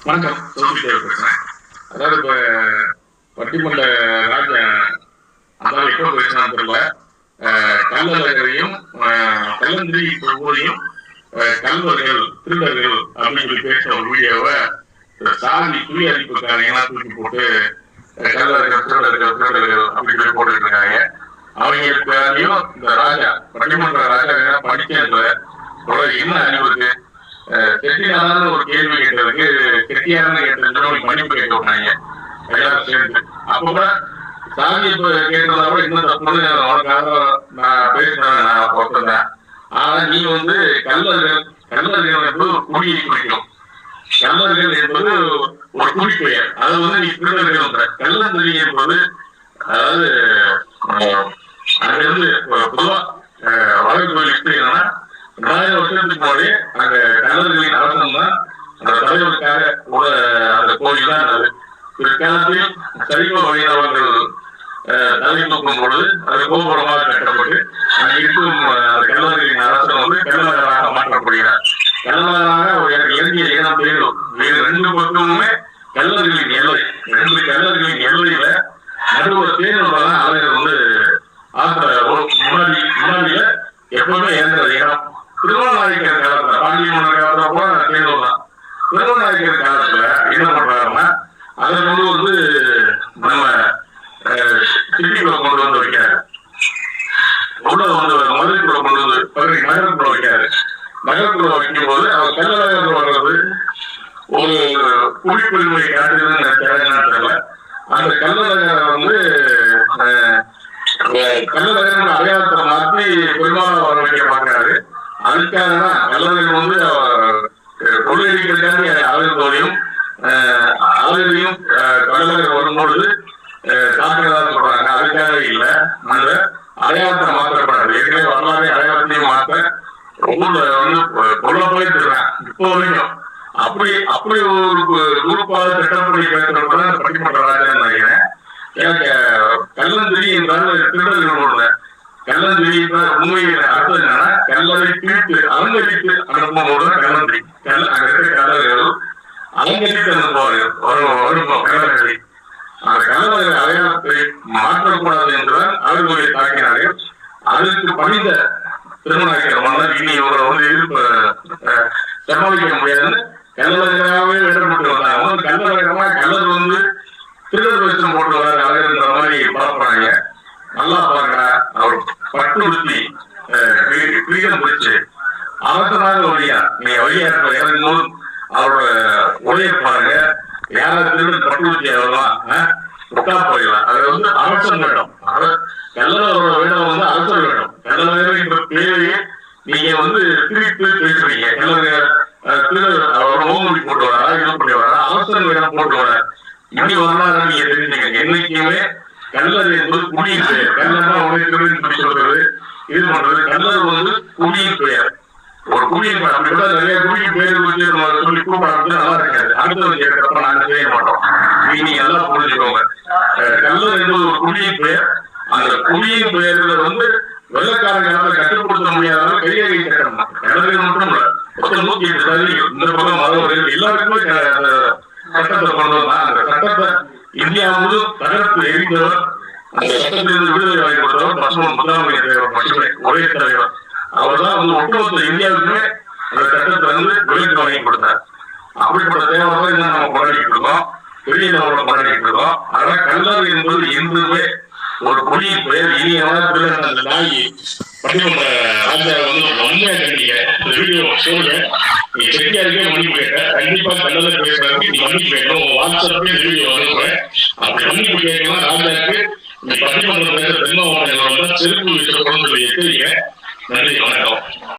வணக்கம். சொல்லிட்டே பேசுறேன். அதாவது இப்ப பட்டிமன்ற ராஜா அந்த எப்போ பேசினான்னு தெரியல. கல்லறையும் கல்லந்திரி ஒவ்வொரையும் கல்வர்கள் திருடர்கள் அப்படின்னு சொல்லி பேசுற ஒரு வீடியோவை சாதி துணி அறிப்புக்காரங்க தூக்கி போட்டு கல்லறைகள் திருடர்கள் அப்படின்னு சொல்லி போட்டுட்டு இருக்காங்க. அவங்களுக்காரையும் இந்த ராஜா பட்டிமன்ற ராஜா படிக்கின்ற என்ன அறிவுக்கு செட்டியாரான ஒரு கேள்வி கேட்டதுக்கு செட்டியாரான கேட்டது மன்னிப்பு கேட்க விட்டாங்க எல்லாரும் சேர்ந்து. அப்ப கூட சாதியை கேட்டதா கூட இன்னும் தப்புன்னு அவனுக்காக நான் பேசினேன், நான் பார்த்தேன். ஆனா நீ கல்லர்கள் என்பது ஒரு குடியை குறிக்கும். கல்லர்கள் என்பது ஒரு குடிப்பெயர். அது நீ திருடர்கள் கல்லந்தறி என்பது அதாவது அது பொதுவா வளர்ப்பு கோயில் எப்படி என்னன்னா 2000 வருஷத்துக்கு முன்னாடி அந்த கல்லர்களின் அரசன் தான் அந்த தலைவருக்காக அந்த கோயில் தான் அது. பிற்காலத்தில் சைவ வைணவர்கள் தலை தூக்கும் பொழுது அது கோபுரமாக கட்டப்பட்டு அங்கே இருக்கும் அந்த கல்லர்களின் அரசன் கல்லநகராக மாற்றப்படுகிறார். கல்லநகராக ஒரு இலங்கைய இடம் தேடும். இது 2 பக்கமுமே கல்லர்களின் எல்லை. 2 கல்லர்களின் எல்லையில நடுவர் தேர்தல்தான் அலைஞர் முன்னாடியில எப்பவுமே இறங்குற இடம். திருவண்ணாமலைக்கர் காலத்துல பாண்டிய மன்னர் காலத்துல கூட தேர்தல் தான். திருவண்ணாமலைக்கர் காலத்துல என்ன பண்றாருன்னா அதை நம்ம சிட்டிக்குள்ள கொண்டு வந்து வைக்காரு. உள்ள மதுரைக்குள்ள கொண்டு வந்து நகருக்குள்ள வைக்காரு. நகருக்குள்ள வைக்கும் போது அவர் கல்லறைகள் வர்றது ஒரு குடிப்பெருமை காட்டுதுன்னு தெரியல. அந்த கல்லறைகளை கல்லறைகள் அடையாளத்தை மாற்றி பெரும்பாலும் வர வைக்க பார்க்கிறாரு. அதுக்காக தான் கல்லறைகள் கொள்ளையடிக்கிறதுக்காக அலைவதையும் அலைவதையும் கல்லறைகள் வரும்பொழுது தாக்குறதா சொல்றாங்க. அதுக்காக இல்ல, அந்த அடையாளத்தை மாற்றப்படாது. ஏற்கனவே வரலாறு அடையாளத்தையும் மாற்ற ஊர்ல கொல்ல போய் திருறான் இப்போ வரைக்கும். அப்படி ஒரு குரூப்பாக திட்டப்படி பேசுறதுதான் பட்டிமன்ற ராஜான்னு நினைக்கிறேன். எனக்கு கல்லந்திரி என்றால் திருடர்கள் கல்லந்திரி என்றால் உண்மையில அர்த்தம் என்னன்னா கல்லறை தீர்த்து அலங்கரித்து அனுப்பும்போது கல்லந்திரி கல்லறைகள் அலங்கரித்து அனுப்புவார்கள் கல்லறை. அந்த கல்லறை அடையாளத்தை மாற்றக்கூடாது என்றுதான் அவர்களை தாக்கினார்கள். அதற்கு பணிந்த திருமணாக்கிற மன்னர் இனி இவரை சமாளிக்க முடியாதுன்னு கல்லறைகளாகவே இடப்பட்டு வந்தாங்க. கல்லறைகளா கல்லர் திருடர் வேஷம் போட்டு வராது அழகுன்ற மாதிரி பார்ப்பாங்க. நல்லா பாருங்க, அவர் பட்டு உடுத்தி பீடம் பிடிச்சு அரசனாக வழியா நீ வழியா இருக்கிற இறங்கும்போது அவரோட உடைய பாருங்க. யாராவது திருடன் பட்டு உடுத்தி அவர்லாம் விட்டா போயிடலாம். அது அரசன் வேடம். கல்லரோட வேடம் அரசர் வேடம். கல்லற பேரையே நீங்க திரித்து பேசுறீங்க. திருடர் அவரோட ஓமொழி போட்டு வராரா, இது பண்ணி வராரா, அரசன் வேடம் போட்டு வராரு. இப்படி வரலாறு நீங்க தெரிஞ்சுங்க. என்னைக்குமே கல்லர் என்பது குடியின் பெயர். கல்லர்னா உழைக்கிறது சொல்றது, இது பண்றது. கல்லர் குடியின் பெயர், ஒரு குடியின் பெயர். அப்படி கூட நிறைய குடியின் பெயர் வச்சு சொல்லி கூப்பிடாது நல்லா இருக்காது. அடுத்தது கேட்கறப்ப நாங்க செய்ய மாட்டோம். நீங்க நல்லா புரிஞ்சுக்கோங்க. கல்லர் என்பது ஒரு குடியின் பெயர். அந்த குடியின் பெயர்ல வெள்ளக்காரங்களால கட்டுப்படுத்த முடியாத கையகை சட்டம் கல்லர்கள் மட்டும் இல்ல, 108 சதவீதம் இந்த பக்கம் மதவர்கள் எல்லாருக்குமே சட்டத்தை கொண்டு வந்தா. அந்த சட்டத்தை இந்தியா முழுவதும் தகர்த்து எரிந்தவர், அந்த சட்டத்திலிருந்து விடுதலை வாங்கி கொடுத்தவர் பசுமன் முத்துராமலிங்க தேவர் மட்டுமே, ஒரே தலைவர். அவர் தான் ஒட்டுமொத்த இந்தியாவுக்குமே அந்த சட்டத்தை விலக்கு வாங்கி கொடுத்தார். அப்படிப்பட்ட தேவர் தான் இன்னும் நம்ம கொண்டாடிட்டு இருக்கோம், பெரிய லெவலில் கொண்டாடிட்டு இருக்கோம். அதனால கல்லர் என்பது எங்குமே ஒரு குடியின் பெயர். இனி எவ்வளவு அந்த நாய் பட்டிமன்ற ராஜா உண்மையா கண்டிக்க இந்த வீடியோ சொல்லுங்க. நீ செட்டியாருக்கே மன்னிப்பு கேட்ட, கண்டிப்பா கல்லறை பேசுறதுக்கு நீ மன்னிப்பு கேட்கணும். வாட்ஸ்அப்ல வீடியோ அனுப்புறேன். அப்படி மன்னிப்பு கேட்கலாம். ராஜாக்கு நீ பட்டிமன்ற பேசுற தென்மாவட்டங்களோட செருப்பு விஷயம் கொண்டு சொல்லி எச்சரிக்கை. நன்றி, வணக்கம்.